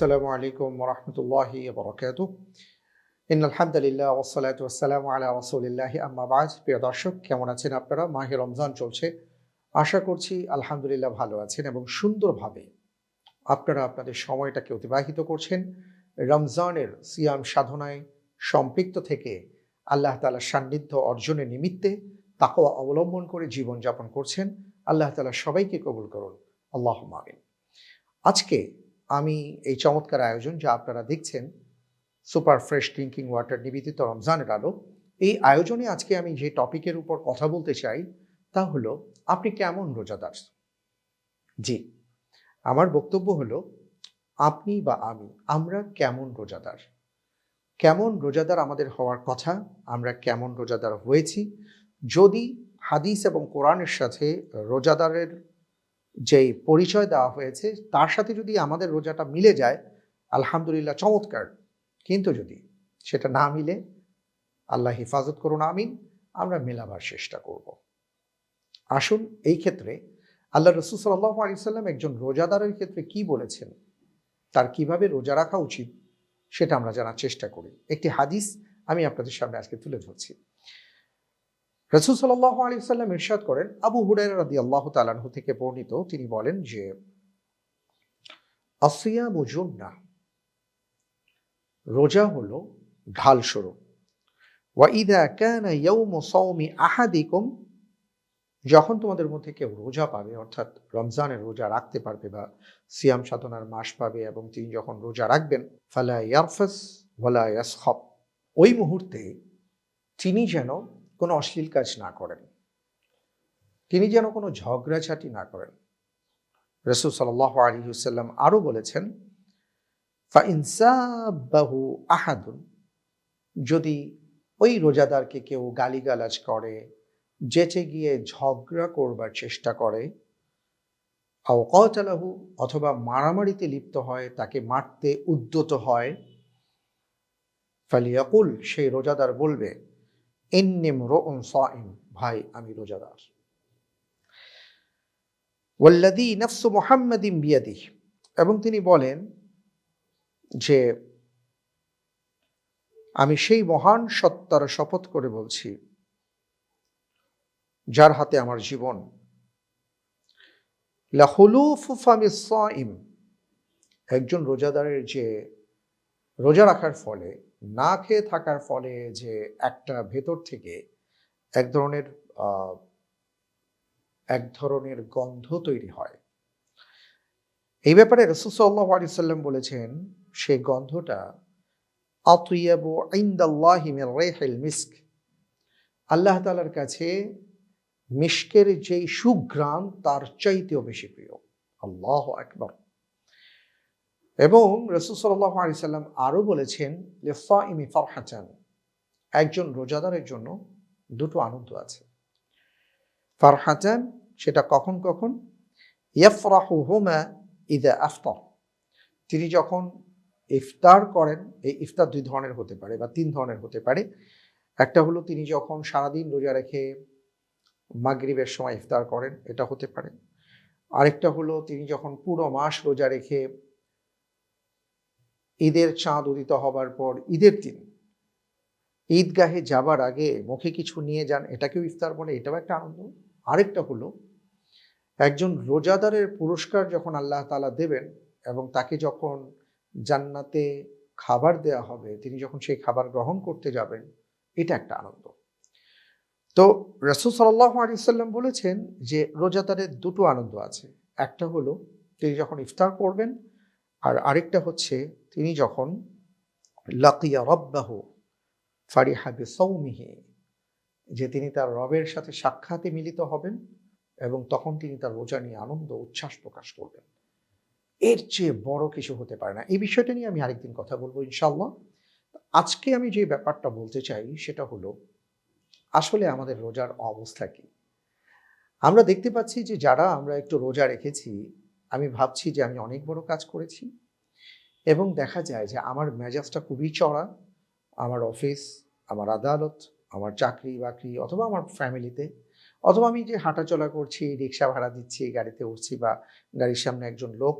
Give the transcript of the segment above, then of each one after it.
আসসালামু আলাইকুম ওয়া রাহমাতুল্লাহি ওয়া বারাকাতুহু। ইন্নাল হামদালিল্লাহ ওয়াস সালাতু ওয়াস সালামু আলা রাসূলিল্লাহি আম্মা বা'দ। প্রিয় দর্শক, কেমন আছেন আপনারা? মাহে রমজান চলছে। আশা করছি আলহামদুলিল্লাহ ভালো আছেন এবং সুন্দরভাবে আপনারা আপনাদের সময়টাকে অতিবাহিত করছেন। রমজানের সিয়াম সাধনায় সম্পৃক্ত থেকে আল্লাহ তাআলার সান্নিধ্য অর্জনের নিমিত্তে তাকওয়া অবলম্বন করে জীবনযাপন করছেন। আল্লাহ তাআলা সবাইকে কবুল করুন। আল্লাহুম্মা আমিন। আজকে আমি এই চমৎকার আয়োজন যা আপনারা দেখছেন, সুপার ফ্রেশ ড্রিঙ্কিং ওয়াটার নিবেদিত রমজানের আলো, এই আয়োজনে আজকে আমি যে টপিকের উপর কথা বলতে চাই তা হলো, আপনি কেমন রোজাদার? জি, আমার বক্তব্য হলো, আপনি বা আমরা কেমন রোজাদার? কেমন রোজাদার আমাদের হওয়ার কথা, আমরা কেমন রোজাদার হয়েছি? যদি হাদিস এবং কোরআনের সাথে রোজাদারের যেই পরিচয় দেওয়া হয়েছে তার সাথে যদি আমাদের রোজাটা মিলে যায়, আলহামদুলিল্লাহ চমৎকার। কিন্তু যদি সেটা না মিলে, আল্লাহ হেফাজত করুন, আমিন, আমরা মেলাবার চেষ্টা করব। আসুন, এই ক্ষেত্রে আল্লাহ রাসূল সাল্লাল্লাহু আলাইহি ওয়াসাল্লাম একজন রোজাদারের ক্ষেত্রে কি বলেছেন, তার কিভাবে রোজা রাখা উচিত সেটা আমরা জানার চেষ্টা করি। একটি হাদিস আমি আপনাদের সামনে আজকে তুলে ধরছি। রাসূল সাল্লাল্লাহু আলাইহি ওয়াসাল্লাম ইরশাদ করেন, আবু হুরায়রা রাদিয়াল্লাহু তাআলা আনহু থেকে বর্ণিত, তিনি বলেন যে আসিয়ামু জুন্নাহ, রোজা হলো ঢাল স্বরূপ। ওয়া ইযা কানা ইয়াউমু সাওমি আহাদিকুম, যখন তোমাদের মধ্যে কেউ রোজা পাবে, অর্থাৎ রমজানের রোজা রাখতে পারবে বা সিয়াম সাধনার মাস পাবে এবং তিনি যখন রোজা রাখবেন, ফালা ইয়ারফাস ওয়ালা ইয়াসখাব, ওই মুহূর্তে তিনি যেন কোনো অশ্লীল কাজ না করেন, তিনি যেন কোনো ঝগড়াঝাটি না করেন। রাসূল সাল্লাল্লাহু আলাইহি ওয়াসাল্লাম আরও বলেছেন, ফাইন সাব্বাহু আহাদুন, যদি ওই রোজাদারকে কেউ গালিগালাজ করে, যেচে গিয়ে ঝগড়া করবার চেষ্টা করে, আও ক্বাতালাহু, অথবা মারামারিতে লিপ্ত হয়, তাকে মারতে উদ্যত হয়, ফালিয়াকুল, সেই রোজাদার বলবে, ইন্নী ইমরুউন সাইম, ভাই আমি রোজাদার। ওয়াল্লাযী নাফসু মুহাম্মাদিন বিয়াদিহি, এবং তিনি বলেন যে আমি সেই মহান সত্তার শপথ করে বলছি যার হাতে আমার জীবন, লাখুলুফু ফামিস সাইম, একজন রোজাদারের যে রোজা রাখার ফলে, না খেয়ে থাকার ফলে যে একটা ভেতর থেকে এক ধরনের গন্ধ তৈরি হয়, এই ব্যাপারে রাসূল সাল্লাল্লাহু আলাইহি ওয়াসাল্লাম বলেছেন, সেই গন্ধটা আতইয়াবু ইনদাল্লাহি মির রিহিল মিস্ক, আল্লাহ তাআলার কাছে মিশকের যেই সুঘ্রাণ তার চাইতেও বেশি প্রিয়। আল্লাহু আকবার। এবং রাসূল সাল্লাল্লাহু আলাইহি ওয়াসাল্লাম আরও বলেছেন, লিসাইমি ফারহাতান, একজন রোজাদারের জন্য দুটো আনন্দ আছে। ফারহাতান, সেটা কখন কখন? ইয়াফরাহুহুমা ইযা আফতার, তিনি যখন ইফতার করেন, এই ইফতার দুই ধরনের হতে পারে বা তিন ধরনের হতে পারে। একটা হলো তিনি যখন সারাদিন রোজা রেখে মাগরিবের সময় ইফতার করেন, এটা হতে পারে। আরেকটা হলো তিনি যখন পুরো মাস রোজা রেখে ঈদের চাঁদ উদিত হবার পর ঈদের দিন ঈদগাহে যাবার আগে মুখে কিছু নিয়ে যান, এটাকেও ইফতার বলে, এটাও একটা আনন্দ। আরেকটা হলো একজন রোজাদারের পুরস্কার যখন আল্লাহ তাআলা দেবেন এবং তাকে যখন জান্নাতে খাবার দেয়া হবে, তিনি যখন সেই খাবার গ্রহণ করতে যাবেন, এটা একটা আনন্দ। তো রাসূল সাল্লাল্লাহু আলাইহি ওয়াসাল্লাম বলেছেন যে রোজাদারের দুটো আনন্দ আছে। একটা হলো তিনি যখন ইফতার করবেন, আর আরেকটা হচ্ছে তিনি যখন লাকিয়া রাব্বাহু ফারিহা বিসাওমিহি, যে তিনি তার রবের সাথে সাক্ষাতে মিলিত হবেন এবং তখন তিনি তার রোজা নিয়ে আনন্দ উচ্ছ্বাস প্রকাশ করবেন। এর চেয়ে বড় কিছু হতে পারে না। এই বিষয়টা নিয়ে আমি আরেকদিন কথা বলবো ইনশাআল্লাহ। আজকে আমি যে ব্যাপারটা বলতে চাই সেটা হলো, আসলে আমাদের রোজার অবস্থা কি? আমরা দেখতে পাচ্ছি যে যারা আমরা একটু রোজা রেখেছি, আমি ভাবছি যে আমি অনেক বড় কাজ করেছি, এবং দেখা যায় যে আমার মেজাজটা খুবই চড়া। আমার অফিস, আমার আদালত, আমার চাকরি বাকরি, অথবা আমার ফ্যামিলিতে, অথবা আমি যে হাঁটাচলা করছি, রিক্সা ভাড়া দিচ্ছি, গাড়িতে উঠছি, বা গাড়ির সামনে একজন লোক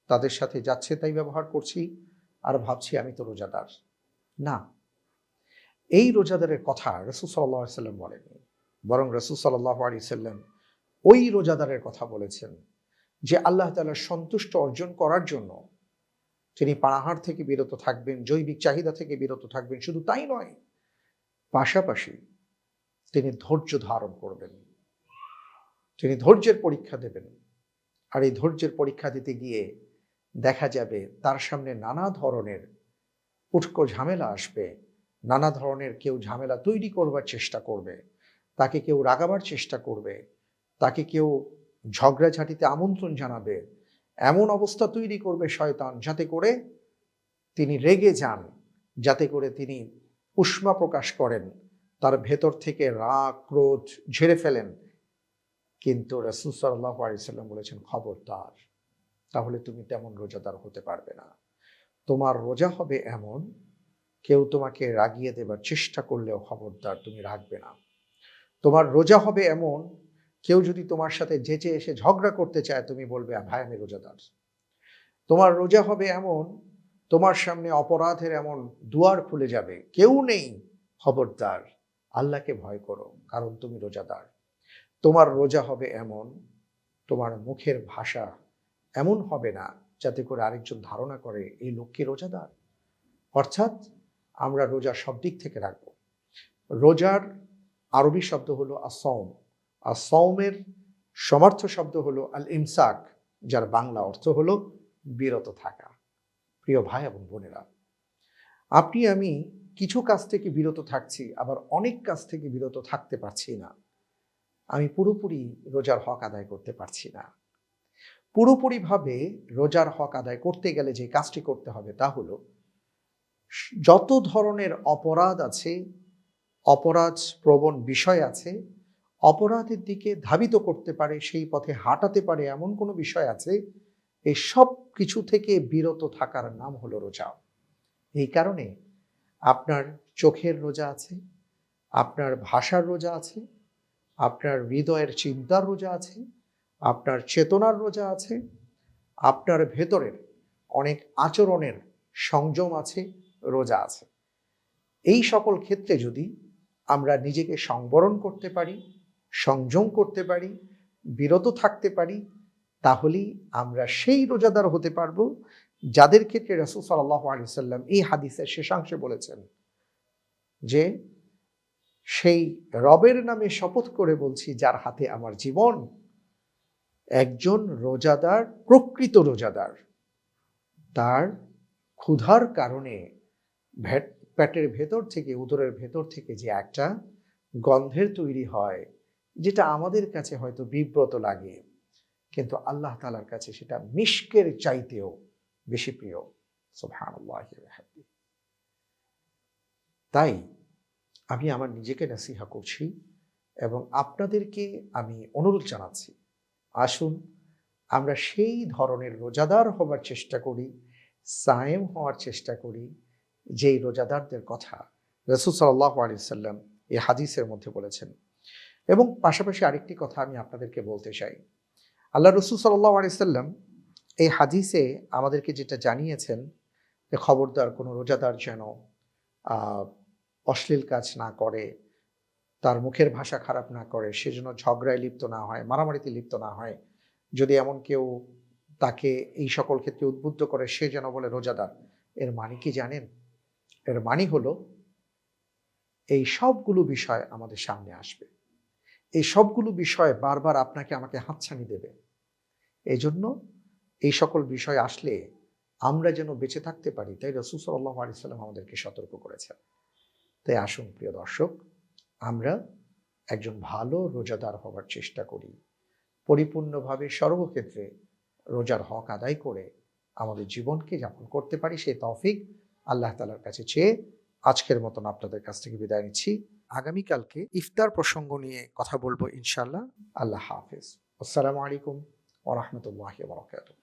তাদের সাথে যাচ্ছে তাই ব্যবহার করছি আর ভাবছি আমি তো রোজাদার। না, এই রোজাদারের কথা রাসূল সাল্লাল্লাহু আলাইহি সাল্লাম বলেননি, বরং রাসূল সাল্লাল্লাহু আলাইহি সাল্লাম ওই রোজাদারের কথা বলেছেন যে আল্লাহ তাআলার সন্তুষ্ট অর্জন করার জন্য তিনি পানাহার থেকে বিরত থাকবেন, জৈবিক চাহিদা থেকে বিরত থাকবেন। শুধু তাই নয়, পাশাপাশি তিনি ধৈর্য ধারণ করবেন, তিনি ধৈর্যের পরীক্ষা দেবেন। আর এই ধৈর্যের পরীক্ষা দিতে গিয়ে দেখা যাবে তার সামনে নানা ধরনের উটকো ঝামেলা আসবে, নানা ধরনের কেউ ঝামেলা তৈরি করবার চেষ্টা করবে, তাকে কেউ রাগাবার চেষ্টা করবে, তাকে কেউ ঝগড়াঝাটিতে আমন্ত্রণ জানাবে, এমন অবস্থা তৈরি করবে শয়তান যাতে করে তিনি রেগে যান, যাতে করে তিনি উষ্মা প্রকাশ করেন, তার ভেতর থেকে রাগ ক্রোধ ঝেড়ে ফেলেন। কিন্তু রাসূল সাল্লাল্লাহু আলাইহি সাল্লাম বলেছেন, খবরদার, তাহলে তুমি তেমন রোজাদার হতে পারবে না। তোমার রোজা হবে এমন, কেউ তোমাকে রাগিয়ে দেবার চেষ্টা করলেও খবরদার তুমি রাখবে না। তোমার রোজা হবে এমন, কেউ যদি তোমার সাথে যেচে এসে ঝগড়া করতে চায় তুমি বলবে ভাই আমি রোজাদার। তোমার রোজা হবে এমন, তোমার সামনে অপরাধের এমন দুয়ার খুলে যাবে, কেউ নেই, খবরদার আল্লাহকে ভয় করো কারণ তুমি রোজাদার। তোমার রোজা হবে এমন, তোমার মুখের ভাষা এমন হবে না যাতে করে আরেকজন ধারণা করে এই লোক কি রোজাদার। অর্থাৎ আমরা রোজা সব দিক থেকে রাখব। রোজার আরবি শব্দ হলো আসওম, আর সওমের সমার্থ শব্দ হলো আল ইমসাক, যার বাংলা অর্থ হলো বিরত থাকা। প্রিয় ভাই এবং বোনেরা, আপনি আমি কিছু কাজ থেকে বিরত থাকছি, আবার অনেক কাজ থেকে বিরত থাকতে পারছি না। আমি পুরোপুরি রোজার হক আদায় করতে পারছি না। পুরোপুরিভাবে রোজার হক আদায় করতে গেলে যে কাজটি করতে হবে তা হলো, যত ধরনের অপরাধ আছে, অপরাধ প্রবণ বিষয় আছে, অপরাধের দিকে ধাবিত করতে পারে, সেই পথে হাঁটাতে পারে এমন কোনো বিষয় আছে, এই সব কিছু থেকে বিরত থাকার নাম হলো রোজা। এই কারণে আপনার চোখের রোজা আছে, আপনার ভাষার রোজা আছে, আপনার হৃদয়ের চিন্তার রোজা আছে, আপনার চেতনার রোজা আছে, আপনার ভেতরের অনেক আচরণের সংযম আছে, রোজা আছে। এই সকল ক্ষেত্রে যদি আমরা নিজেকে সংবরণ করতে পারি, সংযম করতে পারি, বিরত থাকতে পারি, তাহলেই আমরা সেই রোজাদার হতে পারবো যাদের ক্ষেত্রে রাসূল সাল্লাল্লাহু আলাইহি সাল্লাম এই হাদিসের শেষাংশে বলেছেন যে, সেই রবের নামে শপথ করে বলছি যার হাতে আমার জীবন, একজন রোজাদার, প্রকৃত রোজাদার, তার ক্ষুধার কারণে পেটের ভেতর থেকে, উদরের ভেতর থেকে যে একটা গন্ধের তৈরি হয়, যেটা আমাদের কাছে হয়তো বিব্রত লাগে, কিন্তু আল্লাহ তাআলার কাছে সেটা মিশকের চাইতেও বেশি প্রিয়। সুবহানাল্লাহি ওয়া বিহামদিহি। তাই আমি আমার নিজেকে নসিহা করছি এবং আপনাদেরকে আমি অনুরোধ জানাচ্ছি, আসুন আমরা সেই ধরনের রোজাদার হবার চেষ্টা করি, সায়েম হওয়ার চেষ্টা করি, যেই রোজাদারদের কথা রাসূল সাল্লাল্লাহু আলাইহি সাল্লাম এই হাদিসের মধ্যে বলেছেন। এবং পাশাপাশি আরেকটি কথা আমি আপনাদেরকে বলতে চাই, আল্লাহ রাসূল সাল্লাল্লাহু আলাইহি সাল্লাম এই হাদিসে আমাদেরকে যেটা জানিয়েছেন যে খবরদার কোনো রোজাদার যেন অশ্লীল কাজ না করে, তার মুখের ভাষা খারাপ না করে, সে যেন ঝগড়ায় লিপ্ত না হয়, মারামারিতে লিপ্ত না হয়। যদি এমন কেউ তাকে এই সকল ক্ষেত্রে উদ্বুদ্ধ করে, সে যেন বলে রোজাদার। এর মানে কি জানেন? এর মানে হলো এই সবগুলো বিষয় আমাদের সামনে আসবে, এই সবগুলো বিষয় বারবার আপনাকে আমাকে হাতছানি দেবে। এই জন্য এই সকল বিষয় আসলে আমরা যেন বেঁচে থাকতে পারি, তাই রাসূল সাল্লাল্লাহু আলাইহি সাল্লাম আমাদেরকে সতর্ক করেছেন। তাই আসুন প্রিয় দর্শক, আমরা একজন ভালো রোজাদার হওয়ার চেষ্টা করি, পরিপূর্ণভাবে সর্বক্ষেত্রে রোজার হক আদায় করে আমাদের জীবনকে যাপন করতে পারি, সেই তৌফিক আল্লাহ তাআলার কাছে চেয়ে আজকের মতন আপনাদের কাছ থেকে বিদায় নিচ্ছি। আগামীকালকে ইফতার প্রসঙ্গ নিয়ে কথা বলবো ইনশাআল্লাহ। আল্লাহ হাফেজ। আসসালামু আলাইকুম ওয়া রাহমাতুল্লাহি ওয়া বারাকাতুহু।